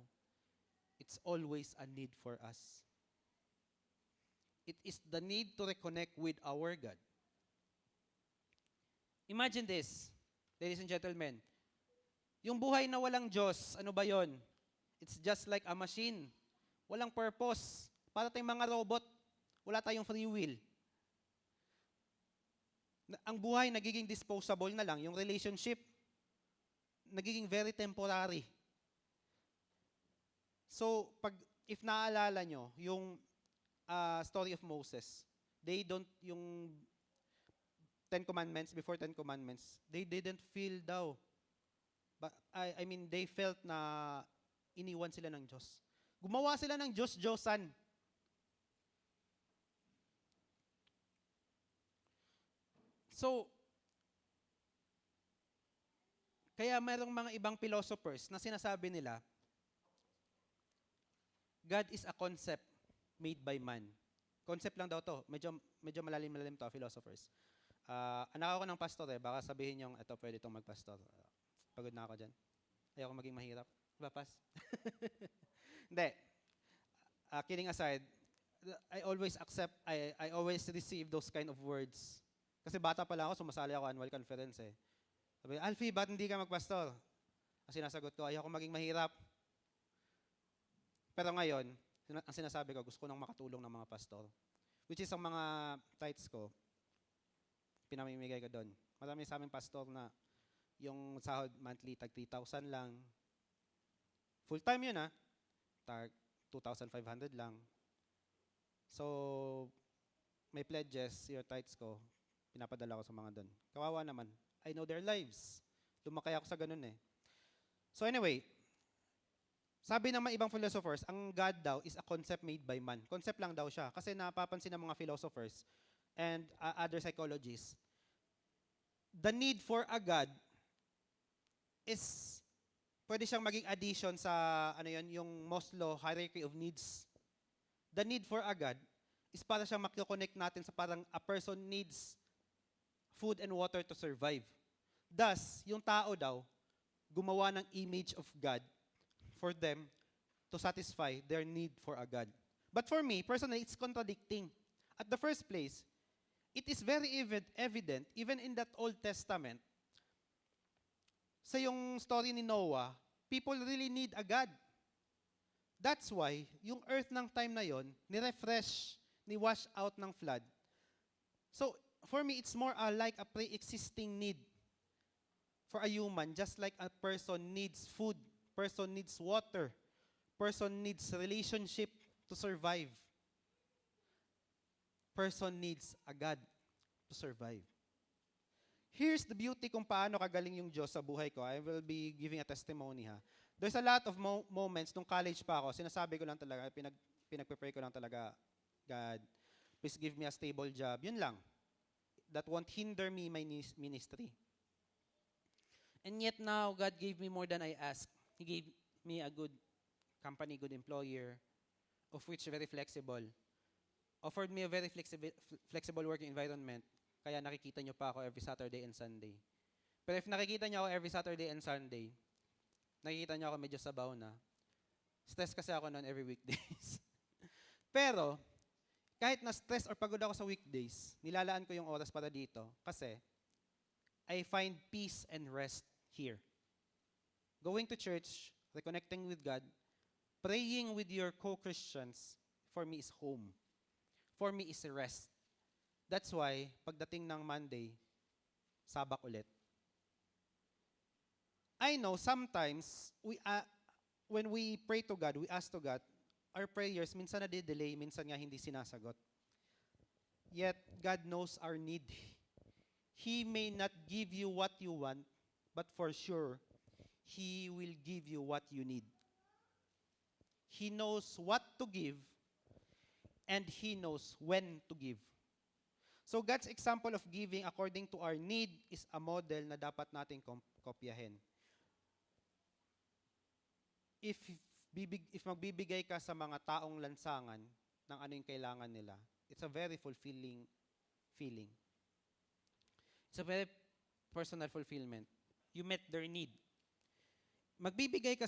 Speaker 6: it's always a need for us. It is the need to reconnect with our God. Imagine this, ladies and gentlemen. Yung buhay na walang Diyos, ano ba yon? It's just like a machine. Walang purpose. Para tayong mga robot, wala tayong free will. Ang buhay nagiging disposable na lang. Yung relationship, nagiging very temporary. So, if naaalala nyo, yung story of Moses, yung before 10 Commandments, they didn't feel daw. But, I mean, they felt na iniwan sila ng Diyos. Gumawa sila ng Diyos-Diyosan. So, kaya mayroong mga ibang philosophers na sinasabi nila, God is a concept made by man. Concept lang daw to. Medyo malalim to, philosophers. Anak ako ng pastor baka sabihin yung, eto pwede itong magpastor. Pagod na ako dyan. Ayoko maging mahirap. Diba, Pas? Hindi. Kidding aside, I always receive those kind of words. Kasi bata pa lang ako, sumasali ako annual conference Sabi, Alfie, ba't hindi ka magpastor? Ang sinasagot ko, ayoko maging mahirap. Pero ngayon, ang sinasabi ko, gusto ko nang makatulong ng mga pastor. Which is ang mga tithes ko, pinamimigay ko doon. Marami sa aming pastor na yung sahod monthly, tag 3,000 lang. Full time yun tag 2,500 lang. So, may pledges, your tithes ko, pinapadala ko sa mga doon. Kawawa naman. I know their lives. Lumakay ako sa ganun So anyway, sabi ng mga ibang philosophers, ang God daw is a concept made by man. Concept lang daw siya. Kasi napapansin ng mga philosophers and other psychologists, the need for a God is, pwede siyang maging addition sa, yung Maslow hierarchy of needs. The need for a God is para siyang makikonnect natin sa parang a person needs food and water to survive. Thus, yung tao daw, gumawa ng image of God for them to satisfy their need for a God. But for me, personally, it's contradicting. At the first place, it is very evident, even in that Old Testament, sa yung story ni Noah, people really need a God. That's why, yung earth ng time na yon, ni-refresh, ni-wash out ng flood. So, for me, it's more like a pre-existing need for a human, just like a person needs food, person needs water, person needs relationship to survive. Person needs a God to survive. Here's the beauty kung paano kagaling yung Diyos sa buhay ko. I will be giving a testimony There's a lot of moments nung college pa ako, sinasabi ko lang talaga, pinagpe-pray ko lang talaga, God, please give me a stable job. Yun lang. That won't hinder me my ministry. And yet now, God gave me more than I asked. He gave me a good company, good employer, of which very flexible. Offered me a very flexible working environment. Kaya nakikita nyo pa ako every Saturday and Sunday. Pero if nakikita nyo ako every Saturday and Sunday, nakikita nyo ako medyo sabaw na. Stress kasi ako noon every weekdays. Pero, kahit na-stress or pagod ako sa weekdays, nilalaan ko yung oras para dito kasi I find peace and rest here. Going to church, reconnecting with God, praying with your co-Christians, for me is home. For me is rest. That's why, pagdating ng Monday, sabak ulit. I know sometimes when we pray to God, we ask to God, our prayers minsan na-delay, minsan nga hindi sinasagot. Yet, God knows our need. He may not give you what you want, but for sure, He will give you what you need. He knows what to give, and He knows when to give. So God's example of giving according to our need is a model na dapat nating kopyahin. If magbibigay ka sa mga taong lansangan ng ano yung kailangan nila, it's a very fulfilling feeling. It's a very personal fulfillment. You met their need. Magbibigay ka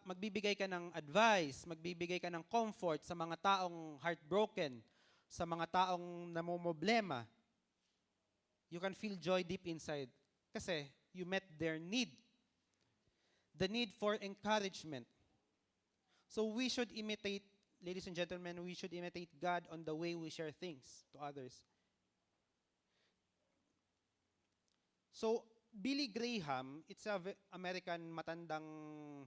Speaker 6: magbibigay ka ng advice, magbibigay ka ng comfort sa mga taong heartbroken, sa mga taong namomroblema. You can feel joy deep inside kasi you met their need. The need for encouragement. So we should imitate, ladies and gentlemen, we should imitate God on the way we share things to others. So, Billy Graham, it's a American matandang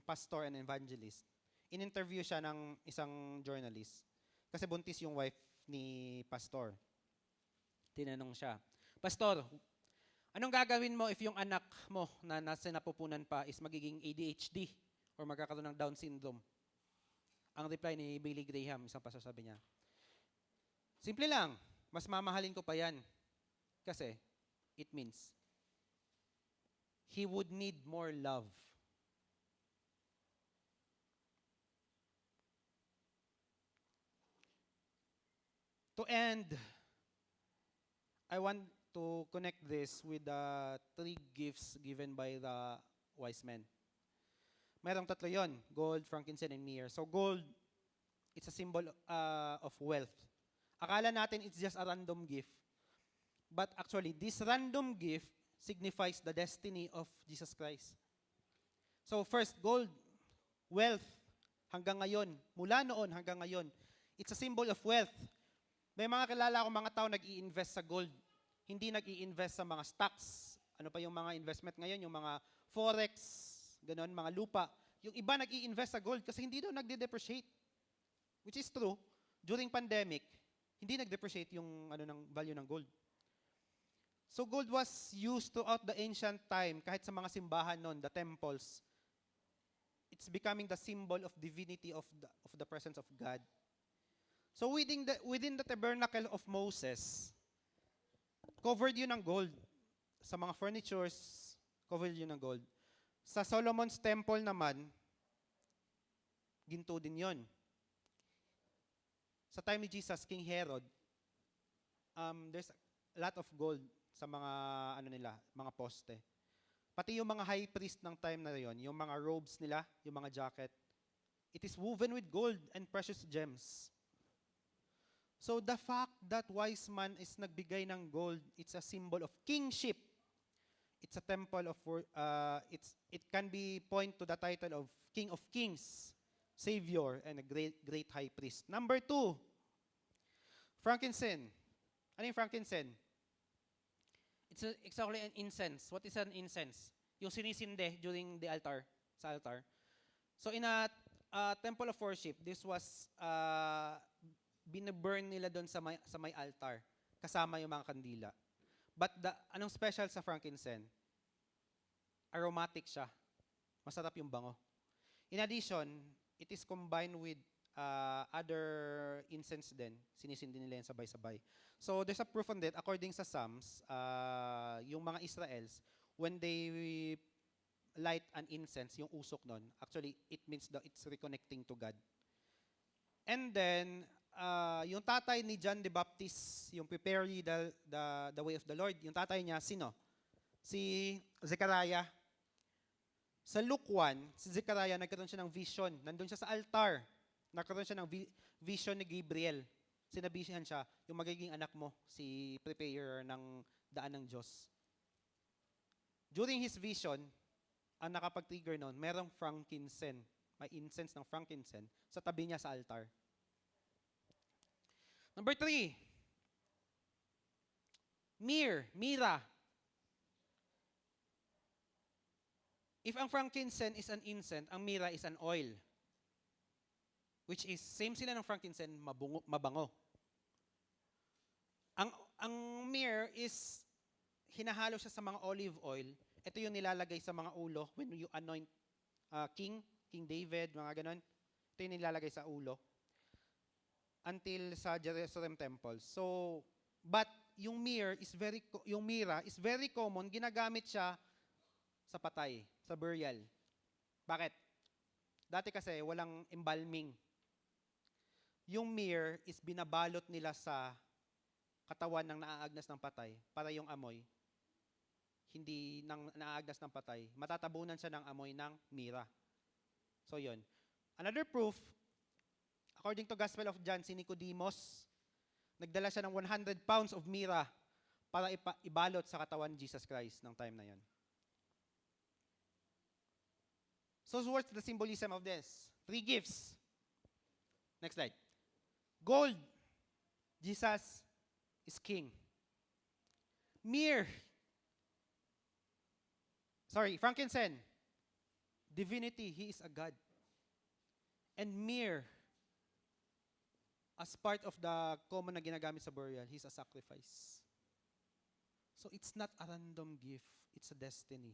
Speaker 6: pastor and evangelist. In-interview siya ng isang journalist. Kasi buntis yung wife ni pastor. Tinanong siya, Pastor, anong gagawin mo if yung anak mo na nasa napupunan pa is magiging ADHD or magkakaroon ng Down syndrome? Ang reply ni Billy Graham, isang pastor, sabi niya, simple lang, mas mamahalin ko pa yan. Kasi it means he would need more love. To end, I want to connect this with the 3 gifts given by the wise men. Merong 3 yon: gold, frankincense, and myrrh. So gold, it's a symbol of wealth. Akala natin it's just a random gift. But actually, this random gift signifies the destiny of Jesus Christ. So first, gold, wealth, hanggang ngayon, mula noon hanggang ngayon, it's a symbol of wealth. May mga kilala akong mga tao nag-i-invest sa gold. Hindi nag-i-invest sa mga stocks. Ano pa yung mga investment ngayon? Yung mga forex, ganon, mga lupa. Yung iba nag-i-invest sa gold kasi hindi daw nagde-depreciate. Which is true. During pandemic, hindi nag-depreciate yung ng value ng gold. So gold was used throughout the ancient time, kahit sa mga simbahan noon, the temples. It's becoming the symbol of divinity of the presence of God. So within the tabernacle of Moses, covered yun ng gold. Sa mga furnitures, covered yun ng gold. Sa Solomon's temple naman, ginto din yun. Sa time ni Jesus, King Herod, there's a lot of gold sa mga mga poste. Pati yung mga high priest ng time na yon, yung mga robes nila, yung mga jacket, it is woven with gold and precious gems. So the fact that wise man is nagbigay ng gold, it's a symbol of kingship. It's a temple of it can be point to the title of King of Kings, Savior, and a great high priest. Number 2, frankincense. Ano yung frankincense? It's exactly an incense. What is an incense? Yung sinisinde during the altar, sa altar. So in a temple of worship, this was binaburn nila doon sa may altar, kasama yung mga kandila. But anong special sa frankincense? Aromatic siya. Masarap yung bango. In addition, it is combined with other incense din. Sinisindi nila yan sabay-sabay. So there's a proof on that. According sa Psalms, yung mga Israels, when they light an incense, yung usok nun, actually, it means that it's reconnecting to God. And then, yung tatay ni John the Baptist, yung prepare ye the way of the Lord, yung tatay niya, sino? Si Zechariah. Sa Luke 1, si Zechariah, nagkaroon siya ng vision. Nandun siya sa altar. Nagkaroon siya ng vision ni Gabriel. Sinabihan siya, yung magiging anak mo, si preparer ng daan ng Diyos. During his vision, ang nakapag-trigger noon, merong frankincense. May incense ng frankincense sa tabi niya sa altar. Number 3, myrrh. If ang frankincense is an incense, ang myrrh is an oil. Which is, same sila ng frankincense, mabango. Ang myrrh is, hinahalo siya sa mga olive oil. Ito yung nilalagay sa mga ulo when you anoint King David, mga ganon. Ito yung nilalagay sa ulo. Until sa Jerusalem temple. So, but yung myrrh is very common. Ginagamit siya sa patay, sa burial. Bakit? Dati kasi walang embalming. Yung myrrh is binabalot nila sa katawan ng naaagnas ng patay para yung amoy hindi nang naaagnas ng patay. Matatabunan siya ng amoy ng myrrh. So yun. Another proof, according to Gospel of John, si Nicodemus, nagdala siya ng 100 pounds of myrrh para ibalot sa katawan ni Jesus Christ ng time na yun. So what's the symbolism of this? 3 gifts. Next slide. Gold, Jesus is king. Frankincense, divinity, he is a God. And myrrh, as part of the common na ginagamit sa burial, he's a sacrifice. So it's not a random gift, it's a destiny.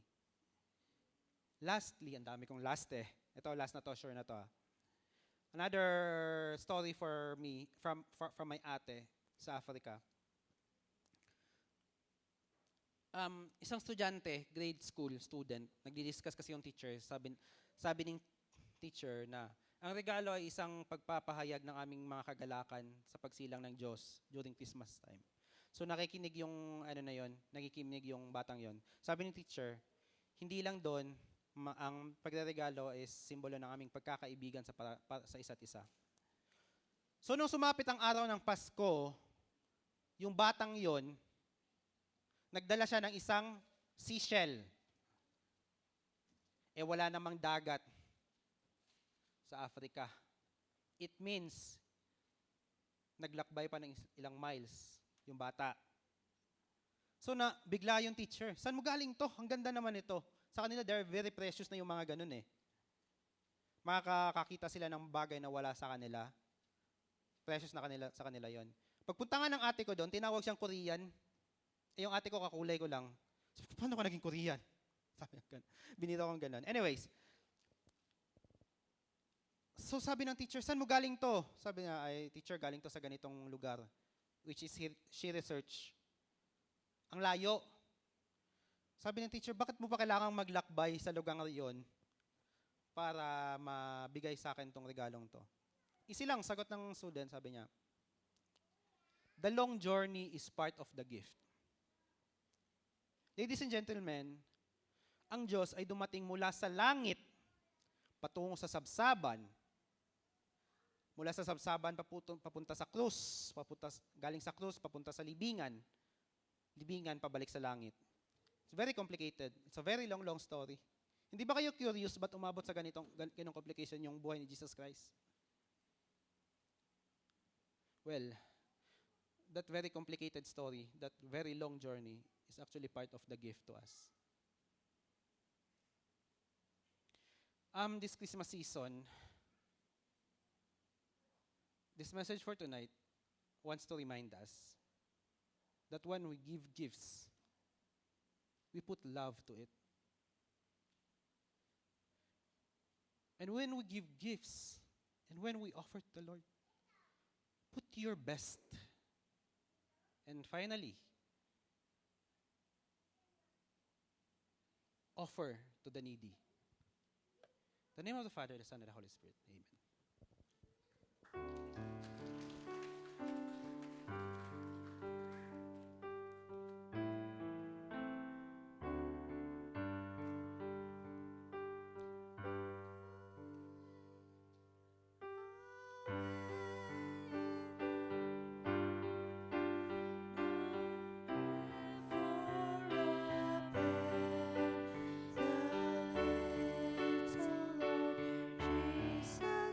Speaker 6: Lastly, ang dami kong last eh. Ito, last na to, sure na to. Another story for me, from my ate sa Africa. Isang estudyante, grade school student, nagdi-discuss kasi yung teacher, sabi ng teacher na ang regalo ay isang pagpapahayag ng aming mga kagalakan sa pagsilang ng Diyos during Christmas time. So nakikinig yung nakikinig yung batang yon. Sabi ng teacher, hindi lang doon ang pagreregalo is simbolo ng aming pagkakaibigan sa isa't isa. So nung sumapit ang araw ng Pasko, yung batang yon, nagdala siya ng isang seashell. Wala namang dagat sa Africa. It means, naglakbay pa ng ilang miles yung bata. So bigla yung teacher, saan mo galing to? Ang ganda naman ito. Sa kanila, they're very precious na yung mga ganun eh. Makakakita sila ng bagay na wala sa kanila. Precious na sa kanila yon. Pagpunta nga ng ate ko doon, tinawag siyang Korean. Yung ate ko, kakulay ko lang. Sabi ko, paano ka naging Korean? Sabi niya, biniro kong ganun. Anyways, so sabi ng teacher, saan mo galing to? Sabi niya, ay teacher, galing to sa ganitong lugar. Which is she research. Ang layo. Sabi ng teacher, bakit mo pa kailangang maglakbay sa lugar iyon para mabigay sa akin tong regalong to? Easy lang, sagot ng student, sabi niya, the long journey is part of the gift. Ladies and gentlemen, ang Diyos ay dumating mula sa langit patungo sa sabsaban. Mula sa sabsaban papunta sa krus, galing sa krus papunta sa libingan. Libingan pabalik sa langit. It's very complicated. It's a very long story. Hindi ba kayo curious ba't umabot sa ganong complication yung buhay ni Jesus Christ? Well, that very complicated story, that very long journey, is actually part of the gift to us. This Christmas season, this message for tonight wants to remind us that when we give gifts, we put love to it. And when we give gifts, and when we offer to the Lord, put your best. And finally, offer to the needy. In the name of the Father, the Son, and the Holy Spirit. Amen.
Speaker 4: Jesus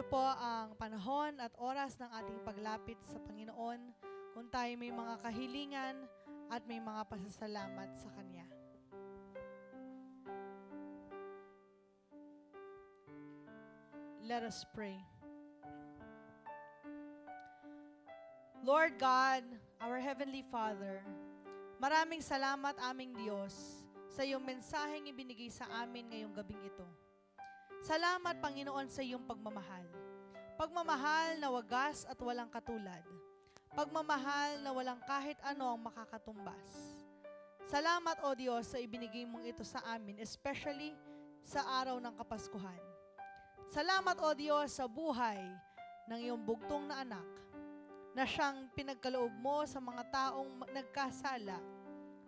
Speaker 2: po ang panahon at oras ng ating paglapit sa Panginoon kung tayo may mga kahilingan at may mga pasasalamat sa Kanya. Let us pray. Lord God, our Heavenly Father, maraming salamat aming Diyos sa iyong mensaheng ibinigay sa amin ngayong gabing ito. Salamat, Panginoon, sa iyong pagmamahal. Pagmamahal na wagas at walang katulad. Pagmamahal na walang kahit ano ang makakatumbas. Salamat, O Diyos, sa ibinigay mong ito sa amin, especially sa araw ng Kapaskuhan. Salamat, O Diyos, sa buhay ng iyong bugtong na anak na siyang pinagkaloob mo sa mga taong nagkasala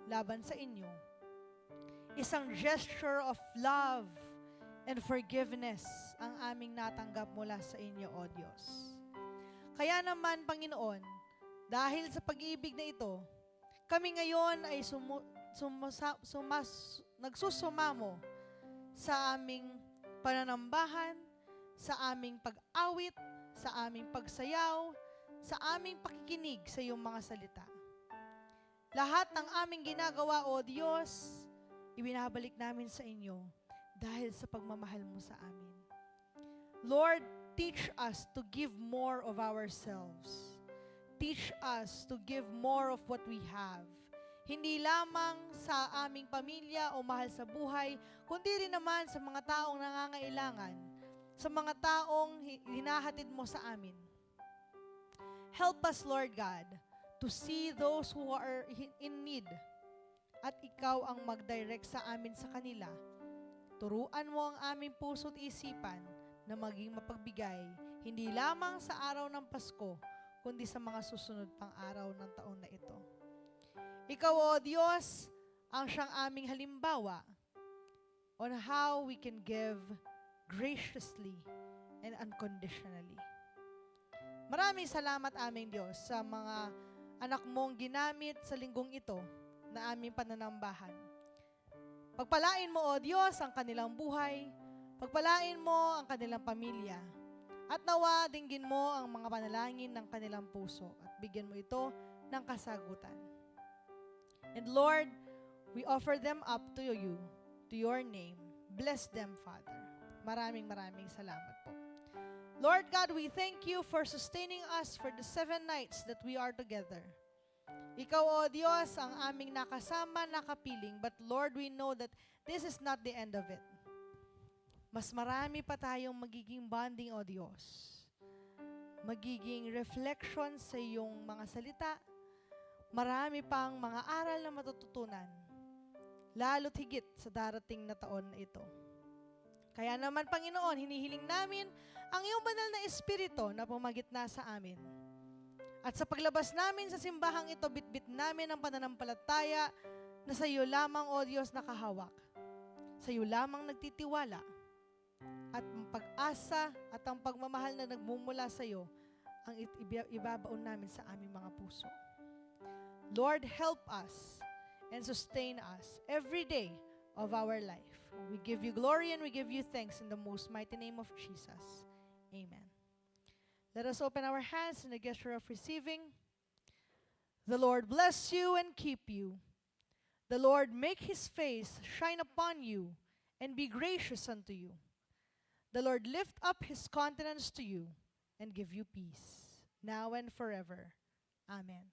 Speaker 2: laban sa inyo. Isang gesture of love and forgiveness ang aming natanggap mula sa inyo, O Diyos. Kaya naman, Panginoon, dahil sa pag-ibig na ito, kami ngayon ay nagsusumamo sa aming pananambahan, sa aming pag-awit, sa aming pagsayaw, sa aming pakikinig sa iyong mga salita. Lahat ng aming ginagawa, O Diyos, ibinabalik namin sa inyo dahil sa pagmamahal mo sa amin. Lord, teach us to give more of ourselves. Teach us to give more of what we have. Hindi lamang sa aming pamilya o mahal sa buhay, kundi rin naman sa mga taong nangangailangan, sa mga taong hinahatid mo sa amin. Help us, Lord God, to see those who are in need at ikaw ang mag-direct sa amin sa kanila. Turuan mo ang aming puso't isipan na maging mapagbigay, hindi lamang sa araw ng Pasko, kundi sa mga susunod pang araw ng taon na ito. Ikaw, O Diyos, ang siyang aming halimbawa on how we can give graciously and unconditionally. Maraming salamat aming Diyos sa mga anak mong ginamit sa linggong ito na aming pananambahan. Pagpalain mo, O Diyos, ang kanilang buhay. Pagpalain mo ang kanilang pamilya. At nawa dinggin mo ang mga panalangin ng kanilang puso at bigyan mo ito ng kasagutan. And Lord, we offer them up to you, to your name. Bless them, Father. Maraming salamat po. Lord God, we thank you for sustaining us for the 7 nights that we are together. Ikaw, O Diyos, ang aming nakasama, nakapiling. But Lord, we know that this is not the end of it. Mas marami pa tayong magiging bonding, O Diyos. Magiging reflection sa iyong mga salita. Marami pang mga aral na matututunan. Lalo't higit sa darating na taon na ito. Kaya naman, Panginoon, hinihiling namin ang iyong banal na Espiritu na pumagitna sa amin. At sa paglabas namin sa simbahang ito, bitbit namin ang pananampalataya na sa iyo lamang, O Diyos, nakahawak. Sa iyo lamang nagtitiwala. At ang pag-asa at ang pagmamahal na nagmumula sa iyo ang ibabaon namin sa aming mga puso. Lord, help us and sustain us every day of our life. We give you glory and we give you thanks in the most mighty name of Jesus. Amen. Let us open our hands in the gesture of receiving. The Lord bless you and keep you. The Lord make his face shine upon you and be gracious unto you. The Lord lift up his countenance to you and give you peace, now and forever. Amen.